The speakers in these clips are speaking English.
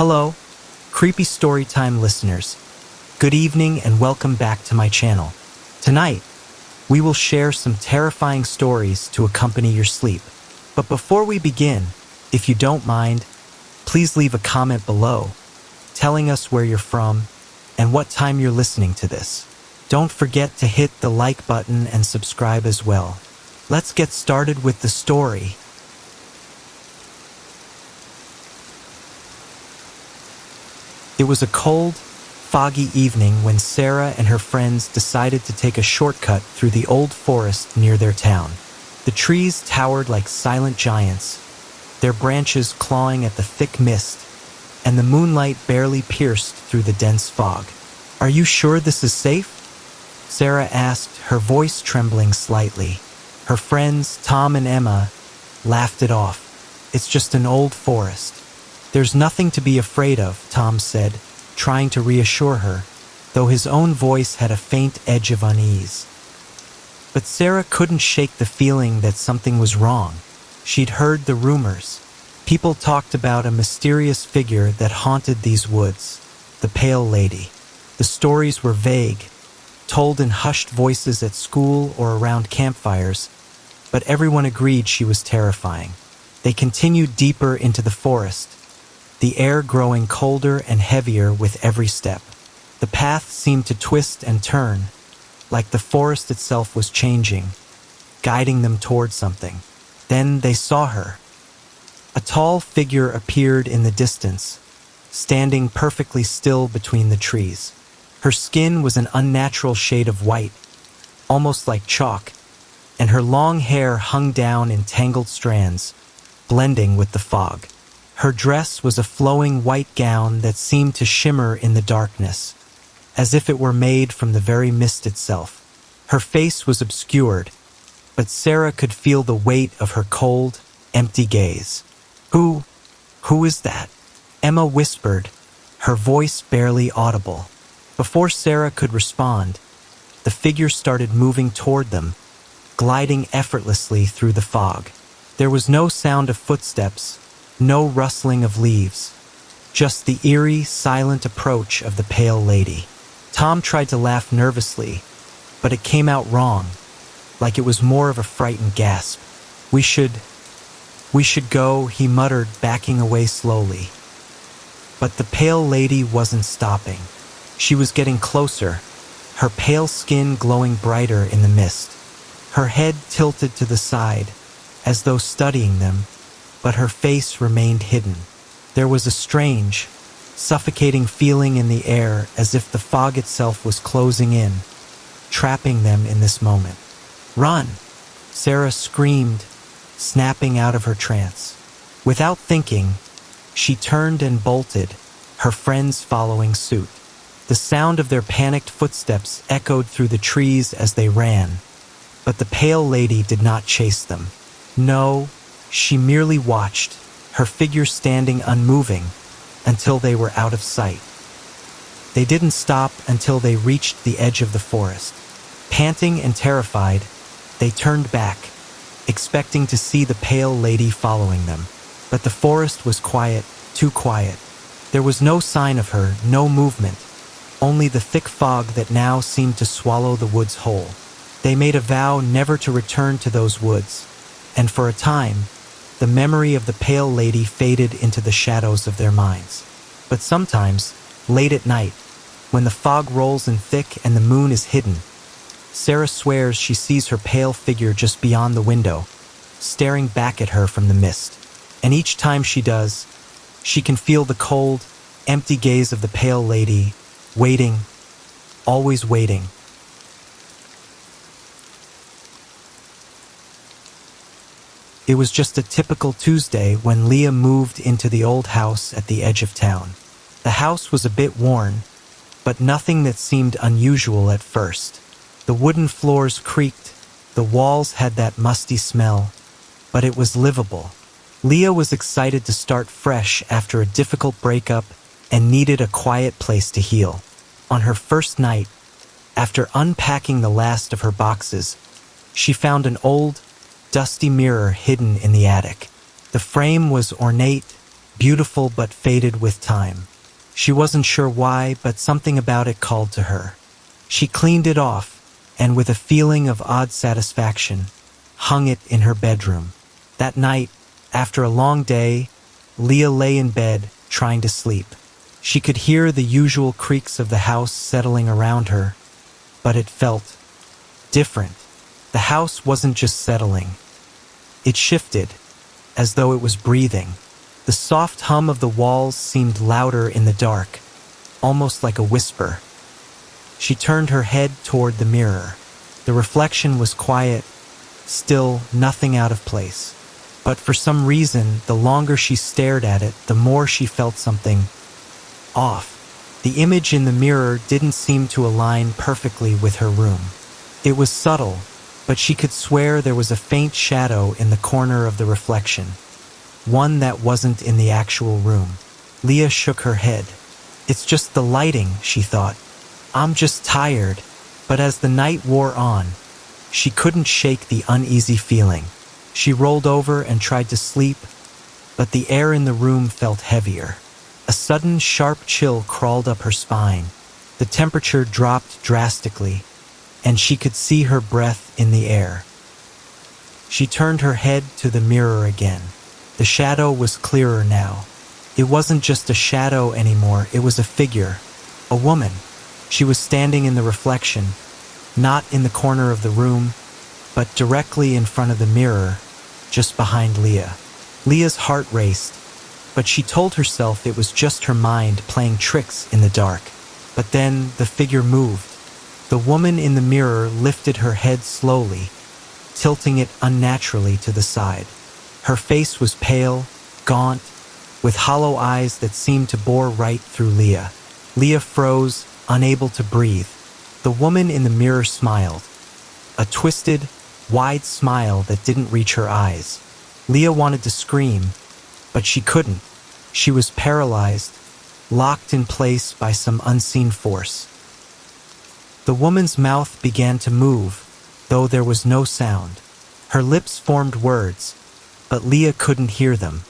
Hello, creepy storytime listeners. Good evening and welcome back to my channel. Tonight, we will share some terrifying stories to accompany your sleep. But before we begin, if you don't mind, please leave a comment below telling us where you're from and what time you're listening to this. Don't forget to hit the like button and subscribe as well. Let's get started with the story. It was a cold, foggy evening when Sarah and her friends decided to take a shortcut through the old forest near their town. The trees towered like silent giants, their branches clawing at the thick mist, and the moonlight barely pierced through the dense fog. "Are you sure this is safe?" Sarah asked, her voice trembling slightly. Her friends, Tom and Emma, laughed it off. "It's just an old forest. There's nothing to be afraid of," Tom said, trying to reassure her, though his own voice had a faint edge of unease. But Sarah couldn't shake the feeling that something was wrong. She'd heard the rumors. People talked about a mysterious figure that haunted these woods, the Pale Lady. The stories were vague, told in hushed voices at school or around campfires, but everyone agreed she was terrifying. They continued deeper into the forest, the air growing colder and heavier with every step. The path seemed to twist and turn, like the forest itself was changing, guiding them toward something. Then they saw her. A tall figure appeared in the distance, standing perfectly still between the trees. Her skin was an unnatural shade of white, almost like chalk, and her long hair hung down in tangled strands, blending with the fog. Her dress was a flowing white gown that seemed to shimmer in the darkness, as if it were made from the very mist itself. Her face was obscured, but Sarah could feel the weight of her cold, empty gaze. Who is that?" Emma whispered, her voice barely audible. Before Sarah could respond, the figure started moving toward them, gliding effortlessly through the fog. There was no sound of footsteps, no rustling of leaves, just the eerie, silent approach of the Pale Lady. Tom tried to laugh nervously, but it came out wrong, like it was more of a frightened gasp. We should go," he muttered, backing away slowly. But the Pale Lady wasn't stopping. She was getting closer, her pale skin glowing brighter in the mist. Her head tilted to the side, as though studying them, but her face remained hidden. There was a strange, suffocating feeling in the air, as if the fog itself was closing in, trapping them in this moment. "Run!" Sarah screamed, snapping out of her trance. Without thinking, she turned and bolted, her friends following suit. The sound of their panicked footsteps echoed through the trees as they ran, but the Pale Lady did not chase them. No, she merely watched, her figure standing unmoving, until they were out of sight. They didn't stop until they reached the edge of the forest. Panting and terrified, they turned back, expecting to see the Pale Lady following them. But the forest was quiet, too quiet. There was no sign of her, no movement, only the thick fog that now seemed to swallow the woods whole. They made a vow never to return to those woods, and for a time, the memory of the Pale Lady faded into the shadows of their minds. But sometimes, late at night, when the fog rolls in thick and the moon is hidden, Sarah swears she sees her pale figure just beyond the window, staring back at her from the mist. And each time she does, she can feel the cold, empty gaze of the Pale Lady, waiting, always waiting. It was just a typical Tuesday when Leah moved into the old house at the edge of town. The house was a bit worn, but nothing that seemed unusual at first. The wooden floors creaked, the walls had that musty smell, but it was livable. Leah was excited to start fresh after a difficult breakup and needed a quiet place to heal. On her first night, after unpacking the last of her boxes, she found an old, dusty mirror hidden in the attic. The frame was ornate, beautiful but faded with time. She wasn't sure why, but something about it called to her. She cleaned it off, and with a feeling of odd satisfaction, hung it in her bedroom. That night, after a long day, Leah lay in bed, trying to sleep. She could hear the usual creaks of the house settling around her, but it felt different. The house wasn't just settling. It shifted, as though it was breathing. The soft hum of the walls seemed louder in the dark, almost like a whisper. She turned her head toward the mirror. The reflection was quiet, still nothing out of place. But for some reason, the longer she stared at it, the more she felt something off. The image in the mirror didn't seem to align perfectly with her room. It was subtle, but she could swear there was a faint shadow in the corner of the reflection, one that wasn't in the actual room. Leah shook her head. It's just the lighting, she thought. I'm just tired. But as the night wore on, she couldn't shake the uneasy feeling. She rolled over and tried to sleep, but the air in the room felt heavier. A sudden sharp chill crawled up her spine. The temperature dropped drastically, and she could see her breath in the air. She turned her head to the mirror again. The shadow was clearer now. It wasn't just a shadow anymore, it was a figure, a woman. She was standing in the reflection, not in the corner of the room, but directly in front of the mirror, just behind Leah. Leah's heart raced, but she told herself it was just her mind playing tricks in the dark. But then the figure moved. The woman in the mirror lifted her head slowly, tilting it unnaturally to the side. Her face was pale, gaunt, with hollow eyes that seemed to bore right through Leah. Leah froze, unable to breathe. The woman in the mirror smiled, a twisted, wide smile that didn't reach her eyes. Leah wanted to scream, but she couldn't. She was paralyzed, locked in place by some unseen force. The woman's mouth began to move, though there was no sound. Her lips formed words, but Leah couldn't hear them.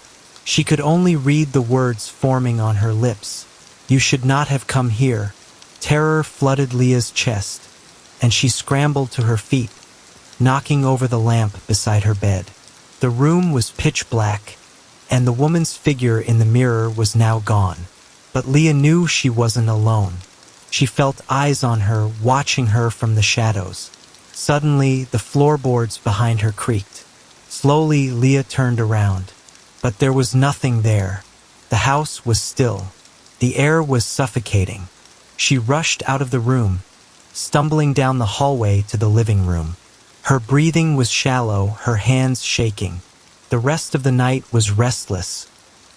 She could only read the words forming on her lips. You should not have come here. Terror flooded Leah's chest, and she scrambled to her feet, knocking over the lamp beside her bed. The room was pitch black, and the woman's figure in the mirror was now gone. But Leah knew she wasn't alone. She felt eyes on her, watching her from the shadows. Suddenly, the floorboards behind her creaked. Slowly, Leah turned around, but there was nothing there. The house was still. The air was suffocating. She rushed out of the room, stumbling down the hallway to the living room. Her breathing was shallow, her hands shaking. The rest of the night was restless,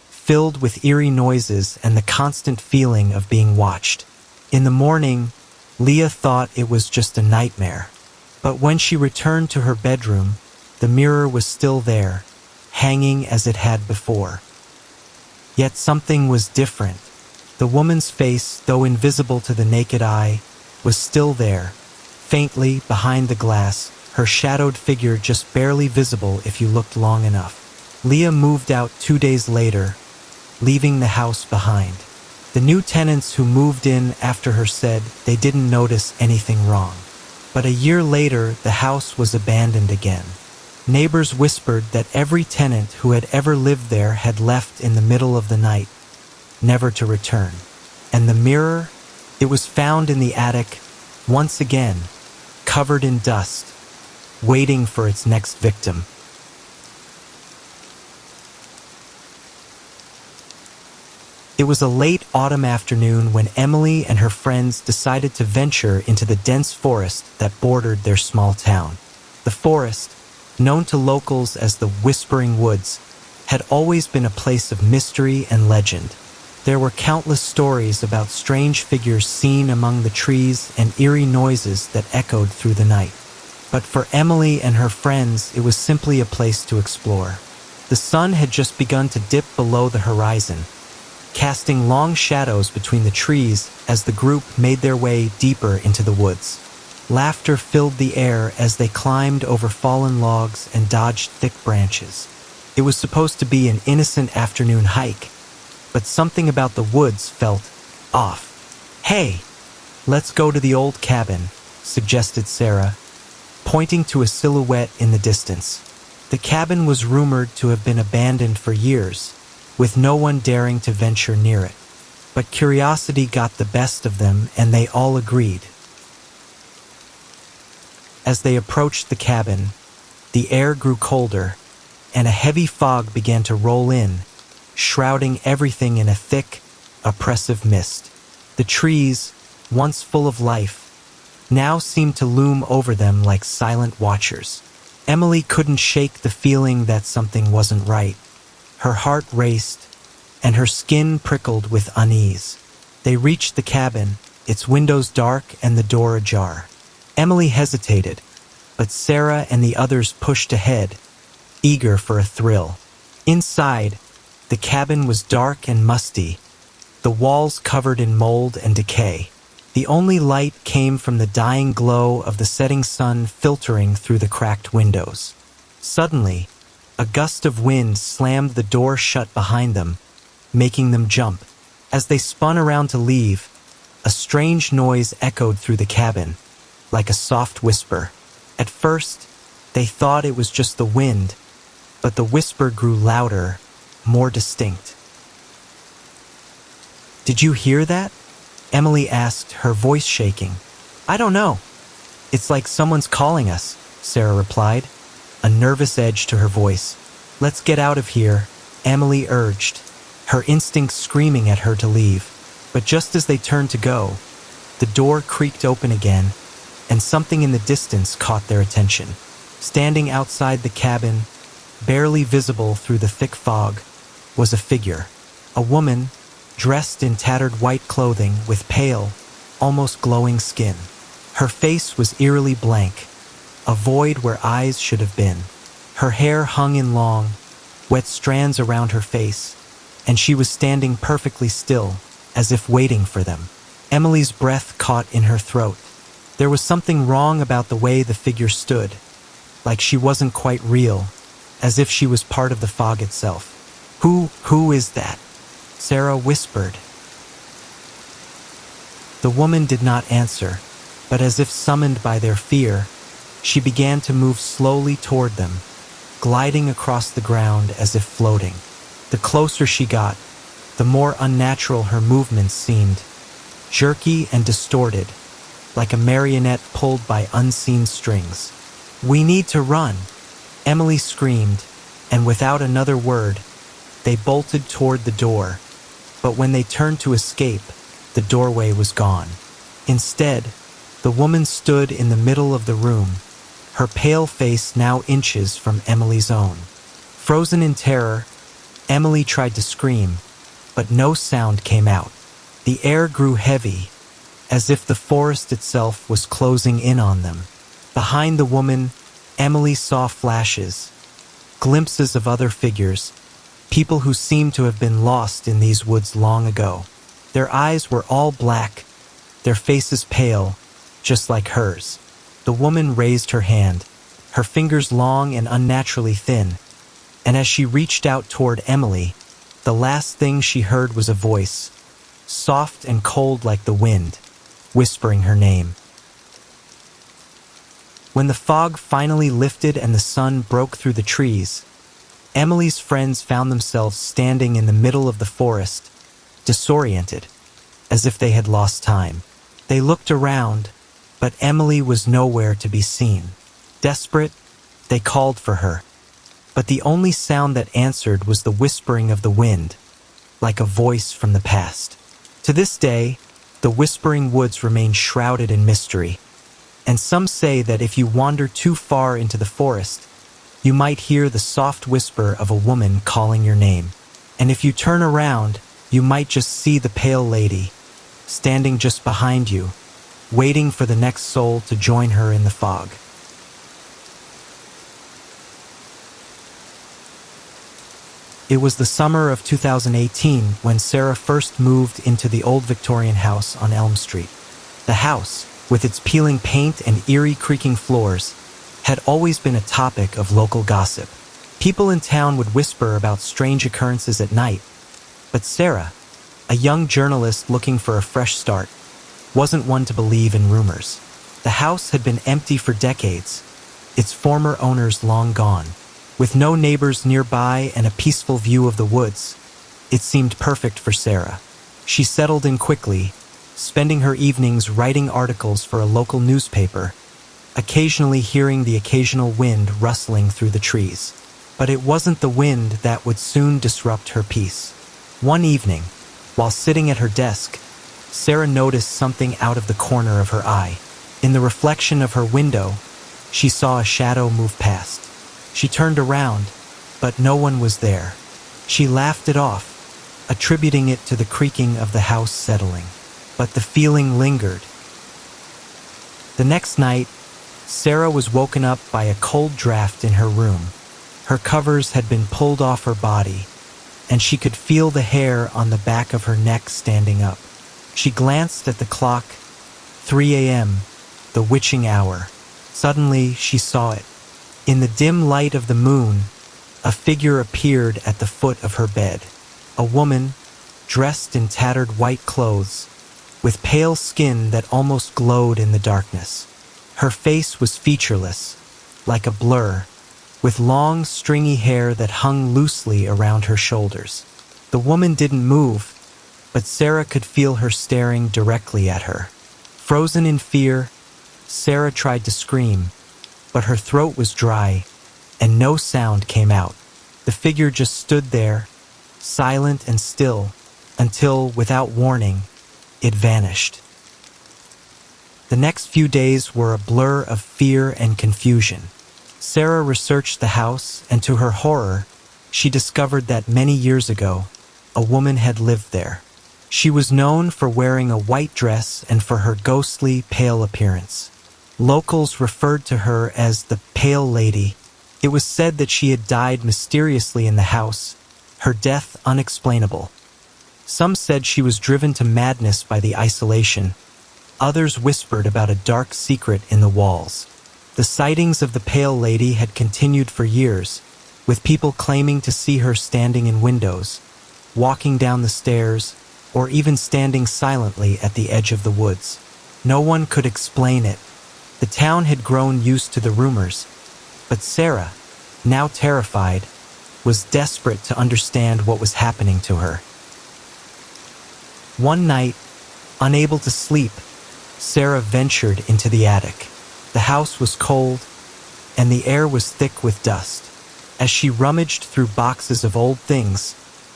filled with eerie noises and the constant feeling of being watched. In the morning, Leah thought it was just a nightmare. But when she returned to her bedroom, the mirror was still there, hanging as it had before. Yet something was different. The woman's face, though invisible to the naked eye, was still there, faintly behind the glass, her shadowed figure just barely visible if you looked long enough. Leah moved out 2 days later, leaving the house behind. The new tenants who moved in after her said they didn't notice anything wrong. But a year later, the house was abandoned again. Neighbors whispered that every tenant who had ever lived there had left in the middle of the night, never to return. And the mirror, it was found in the attic, once again, covered in dust, waiting for its next victim. It was a late autumn afternoon when Emily and her friends decided to venture into the dense forest that bordered their small town. The forest, known to locals as the Whispering Woods, had always been a place of mystery and legend. There were countless stories about strange figures seen among the trees and eerie noises that echoed through the night. But for Emily and her friends, it was simply a place to explore. The sun had just begun to dip below the horizon, casting long shadows between the trees as the group made their way deeper into the woods. Laughter filled the air as they climbed over fallen logs and dodged thick branches. It was supposed to be an innocent afternoon hike, but something about the woods felt off. "Hey, let's go to the old cabin," suggested Sarah, pointing to a silhouette in the distance. The cabin was rumored to have been abandoned for years, with no one daring to venture near it. But curiosity got the best of them, and they all agreed. As they approached the cabin, the air grew colder, and a heavy fog began to roll in, shrouding everything in a thick, oppressive mist. The trees, once full of life, now seemed to loom over them like silent watchers. Emily couldn't shake the feeling that something wasn't right. Her heart raced, and her skin prickled with unease. They reached the cabin, its windows dark and the door ajar. Emily hesitated, but Sarah and the others pushed ahead, eager for a thrill. Inside, the cabin was dark and musty, the walls covered in mold and decay. The only light came from the dying glow of the setting sun filtering through the cracked windows. Suddenly, a gust of wind slammed the door shut behind them, making them jump. As they spun around to leave, a strange noise echoed through the cabin, like a soft whisper. At first, they thought it was just the wind, but the whisper grew louder, more distinct. "Did you hear that?" Emily asked, her voice shaking. "I don't know. It's like someone's calling us," Sarah replied, a nervous edge to her voice. "Let's get out of here," Emily urged, her instincts screaming at her to leave. But just as they turned to go, the door creaked open again, and something in the distance caught their attention. Standing outside the cabin, barely visible through the thick fog, was a figure. A woman, dressed in tattered white clothing with pale, almost glowing skin. Her face was eerily blank, a void where eyes should have been. Her hair hung in long, wet strands around her face, and she was standing perfectly still, as if waiting for them. Emily's breath caught in her throat. There was something wrong about the way the figure stood, like she wasn't quite real, as if she was part of the fog itself. Who is that?" Sarah whispered. The woman did not answer, but as if summoned by their fear, she began to move slowly toward them, gliding across the ground as if floating. The closer she got, the more unnatural her movements seemed, jerky and distorted, like a marionette pulled by unseen strings. "We need to run," Emily screamed, and without another word, they bolted toward the door. But when they turned to escape, the doorway was gone. Instead, the woman stood in the middle of the room, her pale face now inches from Emily's own. Frozen in terror, Emily tried to scream, but no sound came out. The air grew heavy, as if the forest itself was closing in on them. Behind the woman, Emily saw flashes, glimpses of other figures, people who seemed to have been lost in these woods long ago. Their eyes were all black, their faces pale, just like hers. The woman raised her hand, her fingers long and unnaturally thin, and as she reached out toward Emily, the last thing she heard was a voice, soft and cold like the wind, whispering her name. When the fog finally lifted and the sun broke through the trees, Emily's friends found themselves standing in the middle of the forest, disoriented, as if they had lost time. They looked around, but Emily was nowhere to be seen. Desperate, they called for her, but the only sound that answered was the whispering of the wind, like a voice from the past. To this day, the whispering woods remain shrouded in mystery, and some say that if you wander too far into the forest, you might hear the soft whisper of a woman calling your name. And if you turn around, you might just see the pale lady, standing just behind you, waiting for the next soul to join her in the fog. It was the summer of 2018 when Sarah first moved into the old Victorian house on Elm Street. The house, with its peeling paint and eerie creaking floors, had always been a topic of local gossip. People in town would whisper about strange occurrences at night, But Sarah, a young journalist looking for a fresh start, wasn't one to believe in rumors. The house had been empty for decades, its former owners long gone. With no neighbors nearby and a peaceful view of the woods, it seemed perfect for Sarah. She settled in quickly, spending her evenings writing articles for a local newspaper, occasionally hearing the occasional wind rustling through the trees. But it wasn't the wind that would soon disrupt her peace. One evening, while sitting at her desk, Sarah noticed something out of the corner of her eye. In the reflection of her window, she saw a shadow move past. She turned around, but no one was there. She laughed it off, attributing it to the creaking of the house settling. But the feeling lingered. The next night, Sarah was woken up by a cold draft in her room. Her covers had been pulled off her body, and she could feel the hair on the back of her neck standing up. She glanced at the clock, 3 a.m., the witching hour. Suddenly, she saw it. In the dim light of the moon, a figure appeared at the foot of her bed. A woman, dressed in tattered white clothes, with pale skin that almost glowed in the darkness. Her face was featureless, like a blur, with long, stringy hair that hung loosely around her shoulders. The woman didn't move, but Sarah could feel her staring directly at her. Frozen in fear, Sarah tried to scream, but her throat was dry, and no sound came out. The figure just stood there, silent and still, until, without warning, it vanished. The next few days were a blur of fear and confusion. Sarah researched the house, and to her horror, she discovered that many years ago, a woman had lived there. She was known for wearing a white dress and for her ghostly, pale appearance. Locals referred to her as the Pale Lady. It was said that she had died mysteriously in the house, her death unexplainable. Some said she was driven to madness by the isolation. Others whispered about a dark secret in the walls. The sightings of the Pale Lady had continued for years, with people claiming to see her standing in windows, walking down the stairs, or even standing silently at the edge of the woods. No one could explain it. The town had grown used to the rumors, but Sarah, now terrified, was desperate to understand what was happening to her. One night, unable to sleep, Sarah ventured into the attic. The house was cold, and the air was thick with dust. As she rummaged through boxes of old things,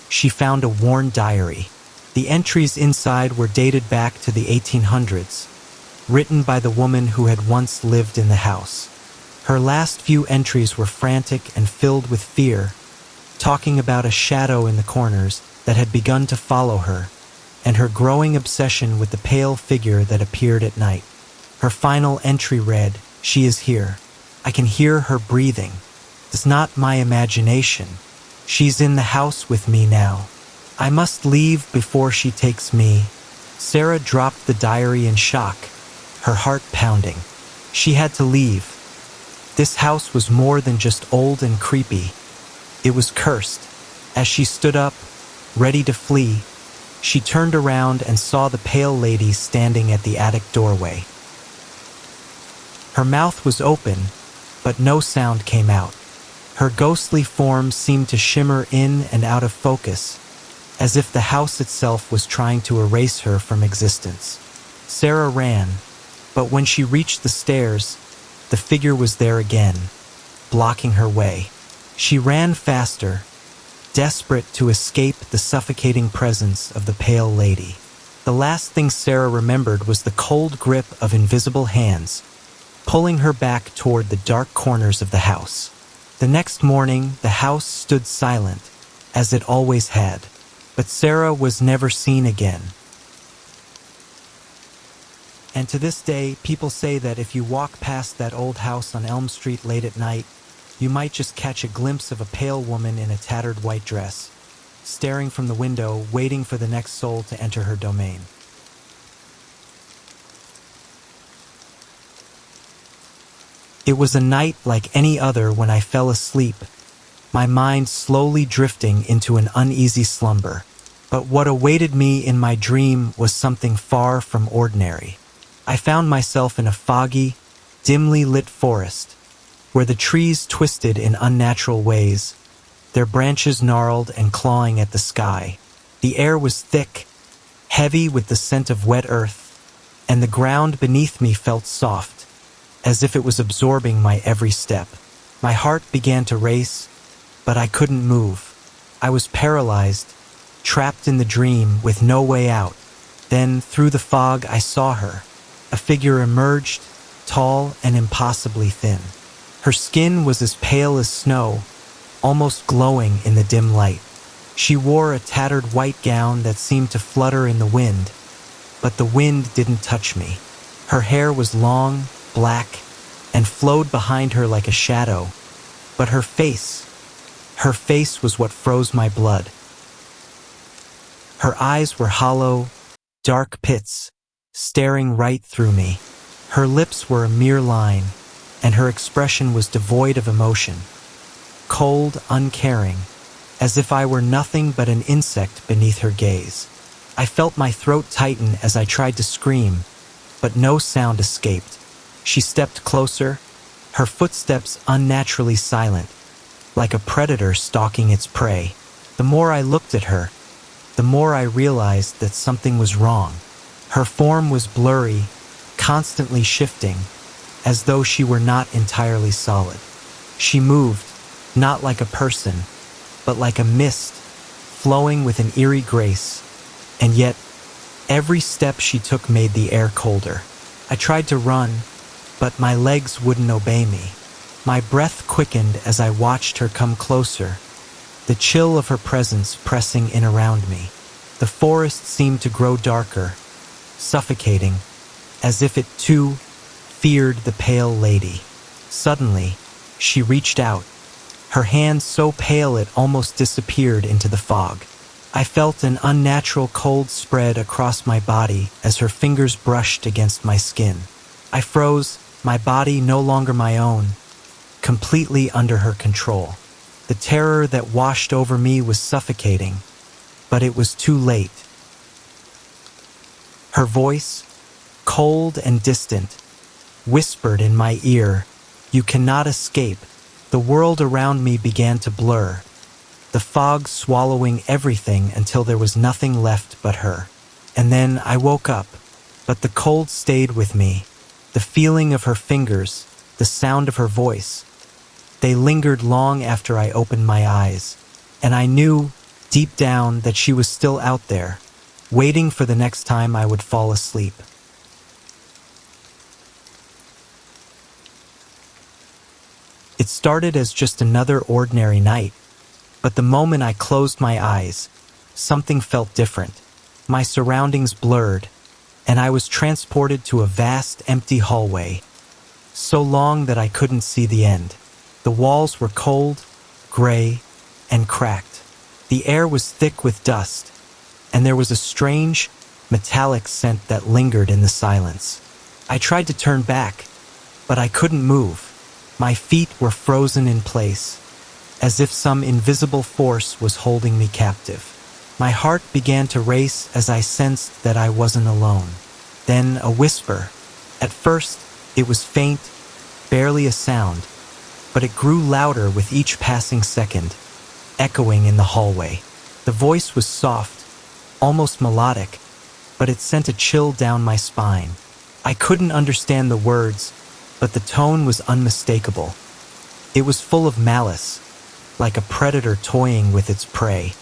she found a worn diary. The entries inside were dated back to the 1800s, written by the woman who had once lived in the house. Her last few entries were frantic and filled with fear, talking about a shadow in the corners that had begun to follow her, and her growing obsession with the pale figure that appeared at night. Her final entry read, "She is here. I can hear her breathing. It's not my imagination. She's in the house with me now. I must leave before she takes me." Sarah dropped the diary in shock, her heart pounding. She had to leave. This house was more than just old and creepy. It was cursed. As she stood up, ready to flee, she turned around and saw the Pale Lady standing at the attic doorway. Her mouth was open, but no sound came out. Her ghostly form seemed to shimmer in and out of focus, as if the house itself was trying to erase her from existence. Sarah ran, but when she reached the stairs, the figure was there again, blocking her way. She ran faster, desperate to escape the suffocating presence of the Pale Lady. The last thing Sarah remembered was the cold grip of invisible hands, pulling her back toward the dark corners of the house. The next morning, the house stood silent, as it always had, but Sarah was never seen again. And to this day, people say that if you walk past that old house on Elm Street late at night, you might just catch a glimpse of a pale woman in a tattered white dress, staring from the window, waiting for the next soul to enter her domain. It was a night like any other when I fell asleep, my mind slowly drifting into an uneasy slumber. But what awaited me in my dream was something far from ordinary. I found myself in a foggy, dimly lit forest, where the trees twisted in unnatural ways, their branches gnarled and clawing at the sky. The air was thick, heavy with the scent of wet earth, and the ground beneath me felt soft, as if it was absorbing my every step. My heart began to race, but I couldn't move. I was paralyzed, trapped in the dream with no way out. Then, through the fog, I saw her. A figure emerged, tall and impossibly thin. Her skin was as pale as snow, almost glowing in the dim light. She wore a tattered white gown that seemed to flutter in the wind, but the wind didn't touch me. Her hair was long, black, and flowed behind her like a shadow, but her face was what froze my blood. Her eyes were hollow, dark pits, staring right through me. Her lips were a mere line, and her expression was devoid of emotion. Cold, uncaring, as if I were nothing but an insect beneath her gaze. I felt my throat tighten as I tried to scream, but no sound escaped. She stepped closer, her footsteps unnaturally silent, like a predator stalking its prey. The more I looked at her, the more I realized that something was wrong. Her form was blurry, constantly shifting, as though she were not entirely solid. She moved, not like a person, but like a mist, flowing with an eerie grace, and yet every step she took made the air colder. I tried to run, but my legs wouldn't obey me. My breath quickened as I watched her come closer, the chill of her presence pressing in around me. The forest seemed to grow darker, suffocating, as if it too feared the pale lady. Suddenly, she reached out, her hand so pale it almost disappeared into the fog. I felt an unnatural cold spread across my body as her fingers brushed against my skin. I froze, my body no longer my own, completely under her control. The terror that washed over me was suffocating, but it was too late. Her voice, cold and distant, whispered in my ear, "You cannot escape." The world around me began to blur, the fog swallowing everything until there was nothing left but her. And then I woke up, but the cold stayed with me, the feeling of her fingers, the sound of her voice. They lingered long after I opened my eyes, and I knew, deep down, that she was still out there, waiting for the next time I would fall asleep. It started as just another ordinary night, but the moment I closed my eyes, something felt different. My surroundings blurred, and I was transported to a vast, empty hallway, so long that I couldn't see the end. The walls were cold, gray, and cracked. The air was thick with dust, and there was a strange, metallic scent that lingered in the silence. I tried to turn back, but I couldn't move. My feet were frozen in place, as if some invisible force was holding me captive. My heart began to race as I sensed that I wasn't alone. Then a whisper. At first, it was faint, barely a sound, but it grew louder with each passing second, echoing in the hallway. The voice was soft, almost melodic, but it sent a chill down my spine. I couldn't understand the words, but the tone was unmistakable. It was full of malice, like a predator toying with its prey.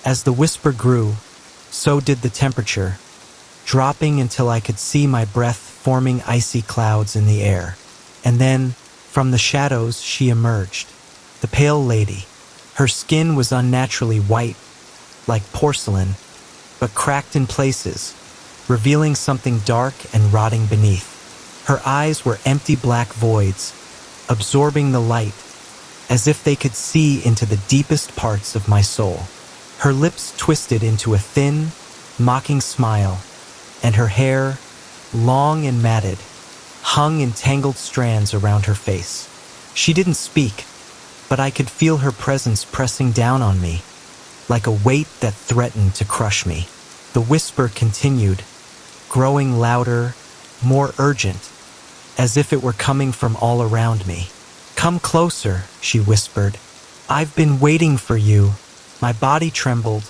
As the whisper grew, so did the temperature, dropping until I could see my breath forming icy clouds in the air. And then, from the shadows, she emerged. The pale lady. Her skin was unnaturally white, like porcelain, but cracked in places, revealing something dark and rotting beneath. Her eyes were empty black voids, absorbing the light, as if they could see into the deepest parts of my soul. Her lips twisted into a thin, mocking smile, and her hair, long and matted, hung in tangled strands around her face. She didn't speak, but I could feel her presence pressing down on me, like a weight that threatened to crush me. The whisper continued, growing louder, more urgent, as if it were coming from all around me. "Come closer," she whispered. "I've been waiting for you." My body trembled,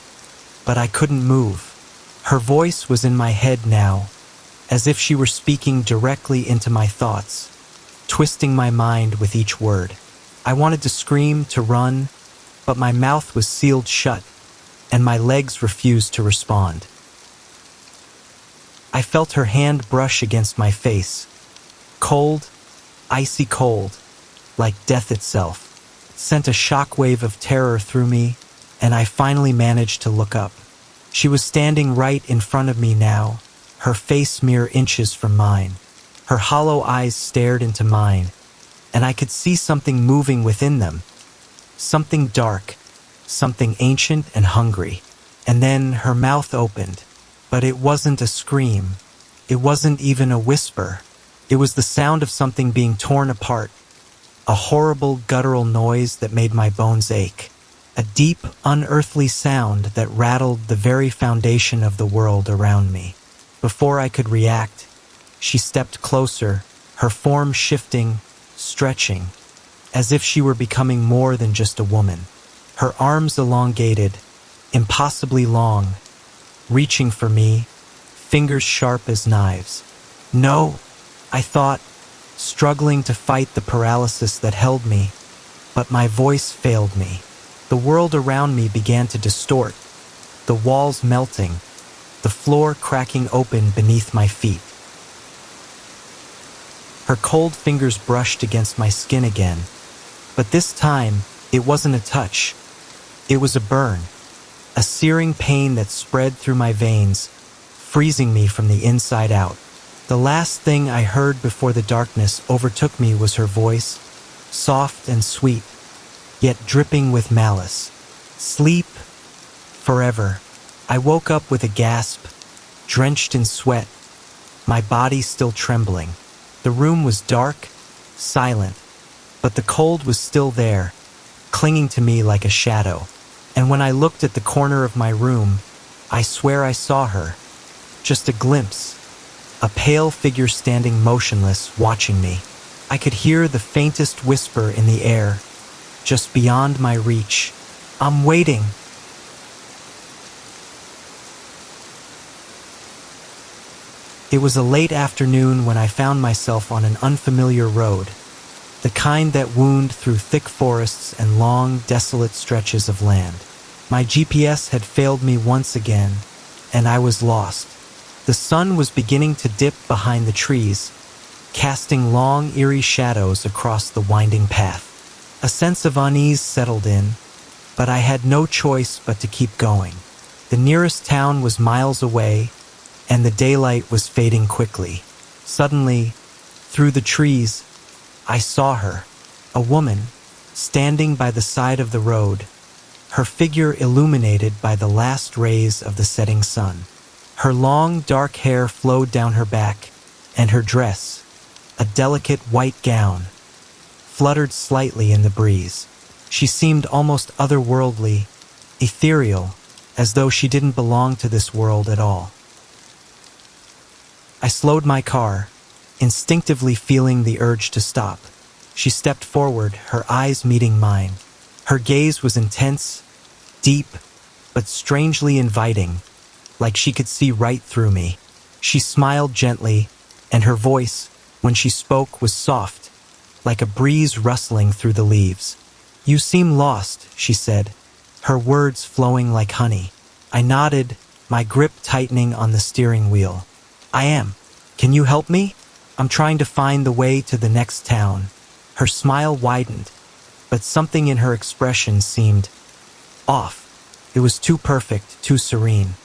but I couldn't move. Her voice was in my head now, as if she were speaking directly into my thoughts, twisting my mind with each word. I wanted to scream, to run, but my mouth was sealed shut, and my legs refused to respond. I felt her hand brush against my face, cold, icy cold, like death itself. It sent a shockwave of terror through me, and I finally managed to look up. She was standing right in front of me now, her face mere inches from mine. Her hollow eyes stared into mine, and I could see something moving within them. Something dark, something ancient and hungry. And then her mouth opened, but it wasn't a scream. It wasn't even a whisper. It was the sound of something being torn apart, a horrible guttural noise that made my bones ache. A deep, unearthly sound that rattled the very foundation of the world around me. Before I could react, she stepped closer, her form shifting, stretching, as if she were becoming more than just a woman. Her arms elongated, impossibly long, reaching for me, fingers sharp as knives. "No," I thought, struggling to fight the paralysis that held me, but my voice failed me. The world around me began to distort, the walls melting, the floor cracking open beneath my feet. Her cold fingers brushed against my skin again, but this time it wasn't a touch. It was a burn, a searing pain that spread through my veins, freezing me from the inside out. The last thing I heard before the darkness overtook me was her voice, soft and sweet, yet dripping with malice. "Sleep forever." I woke up with a gasp, drenched in sweat, my body still trembling. The room was dark, silent, but the cold was still there, clinging to me like a shadow. And when I looked at the corner of my room, I swear I saw her, just a glimpse, a pale figure standing motionless, watching me. I could hear the faintest whisper in the air, just beyond my reach. "I'm waiting." It was a late afternoon when I found myself on an unfamiliar road, the kind that wound through thick forests and long, desolate stretches of land. My GPS had failed me once again, and I was lost. The sun was beginning to dip behind the trees, casting long, eerie shadows across the winding path. A sense of unease settled in, but I had no choice but to keep going. The nearest town was miles away, and the daylight was fading quickly. Suddenly, through the trees, I saw her, a woman, standing by the side of the road, her figure illuminated by the last rays of the setting sun. Her long, dark hair flowed down her back, and her dress, a delicate white gown, fluttered slightly in the breeze. She seemed almost otherworldly, ethereal, as though she didn't belong to this world at all. I slowed my car, instinctively feeling the urge to stop. She stepped forward, her eyes meeting mine. Her gaze was intense, deep, but strangely inviting, like she could see right through me. She smiled gently, and her voice, when she spoke, was soft, like a breeze rustling through the leaves. "You seem lost," she said, her words flowing like honey. I nodded, my grip tightening on the steering wheel. "I am. Can you help me? I'm trying to find the way to the next town." Her smile widened, but something in her expression seemed off. It was too perfect, too serene.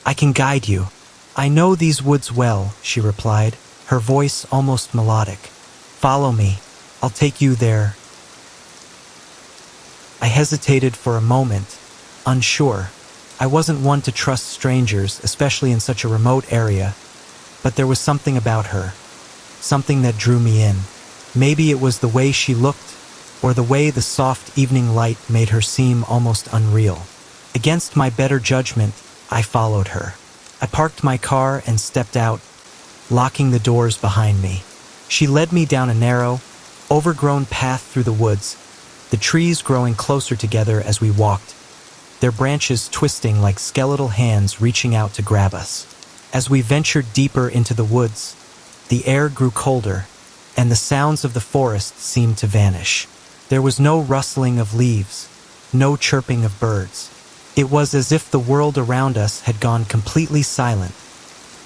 "I can guide you. I know these woods well," she replied, her voice almost melodic. "Follow me. I'll take you there." I hesitated for a moment, unsure. I wasn't one to trust strangers, especially in such a remote area, but there was something about her, something that drew me in. Maybe it was the way she looked, or the way the soft evening light made her seem almost unreal. Against my better judgment, I followed her. I parked my car and stepped out, locking the doors behind me. She led me down a narrow, overgrown path through the woods, the trees growing closer together as we walked, their branches twisting like skeletal hands reaching out to grab us. As we ventured deeper into the woods, the air grew colder, and the sounds of the forest seemed to vanish. There was no rustling of leaves, no chirping of birds. It was as if the world around us had gone completely silent,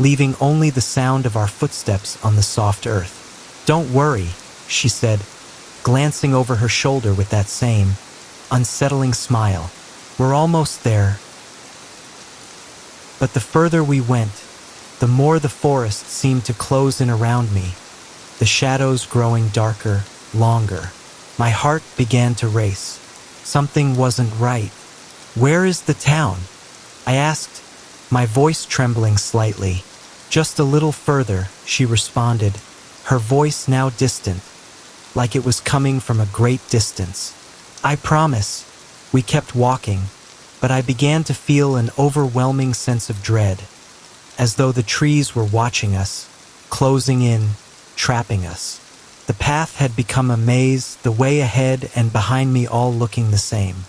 leaving only the sound of our footsteps on the soft earth. "Don't worry," she said, glancing over her shoulder with that same unsettling smile. "We're almost there." But the further we went, the more the forest seemed to close in around me, the shadows growing darker, longer. My heart began to race. Something wasn't right. "Where is the town?" I asked, my voice trembling slightly. "Just a little further," she responded, her voice now distant, like it was coming from a great distance. "I promise." We kept walking, but I began to feel an overwhelming sense of dread, as though the trees were watching us, closing in, trapping us. The path had become a maze, the way ahead and behind me all looking the same.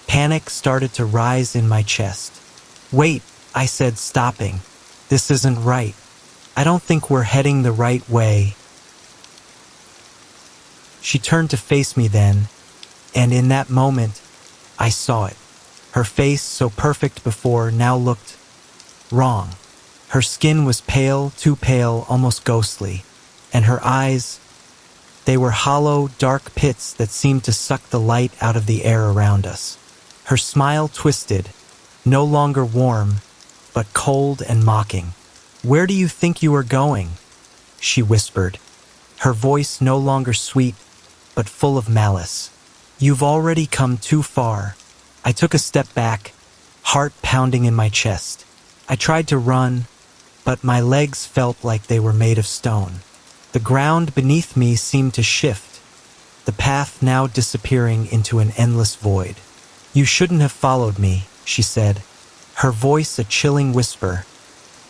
Panic started to rise in my chest. "Wait," I said, stopping. "This isn't right. I don't think we're heading the right way." She turned to face me then, and in that moment, I saw it. Her face, so perfect before, now looked wrong. Her skin was pale, too pale, almost ghostly, and her eyes, they were hollow, dark pits that seemed to suck the light out of the air around us. Her smile twisted, no longer warm, but cold and mocking. "Where do you think you are going?" she whispered, her voice no longer sweet, but full of malice. "You've already come too far." I took a step back, heart pounding in my chest. I tried to run, but my legs felt like they were made of stone. The ground beneath me seemed to shift, the path now disappearing into an endless void. "You shouldn't have followed me," she said, her voice a chilling whisper,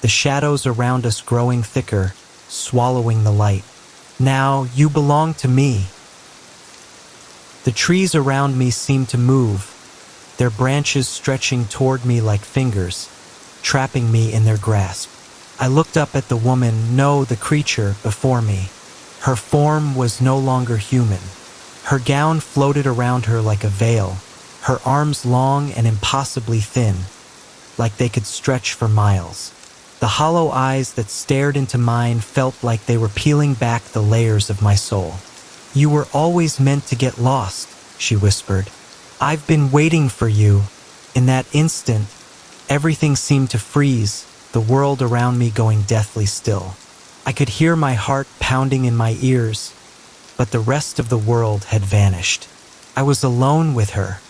the shadows around us growing thicker, swallowing the light. "Now you belong to me." The trees around me seemed to move, their branches stretching toward me like fingers, trapping me in their grasp. I looked up at the woman, no, the creature before me. Her form was no longer human. Her gown floated around her like a veil, her arms long and impossibly thin, like they could stretch for miles. The hollow eyes that stared into mine felt like they were peeling back the layers of my soul. "You were always meant to get lost," she whispered. "I've been waiting for you." In that instant, everything seemed to freeze, the world around me going deathly still. I could hear my heart pounding in my ears, but the rest of the world had vanished. I was alone with her.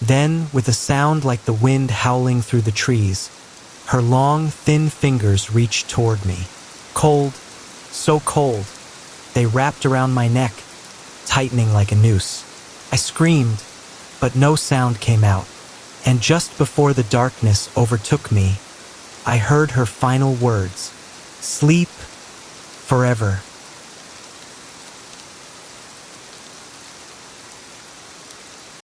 Then, with a sound like the wind howling through the trees, her long, thin fingers reached toward me. Cold, so cold, they wrapped around my neck, tightening like a noose. I screamed, but no sound came out. And just before the darkness overtook me, I heard her final words, "Sleep forever."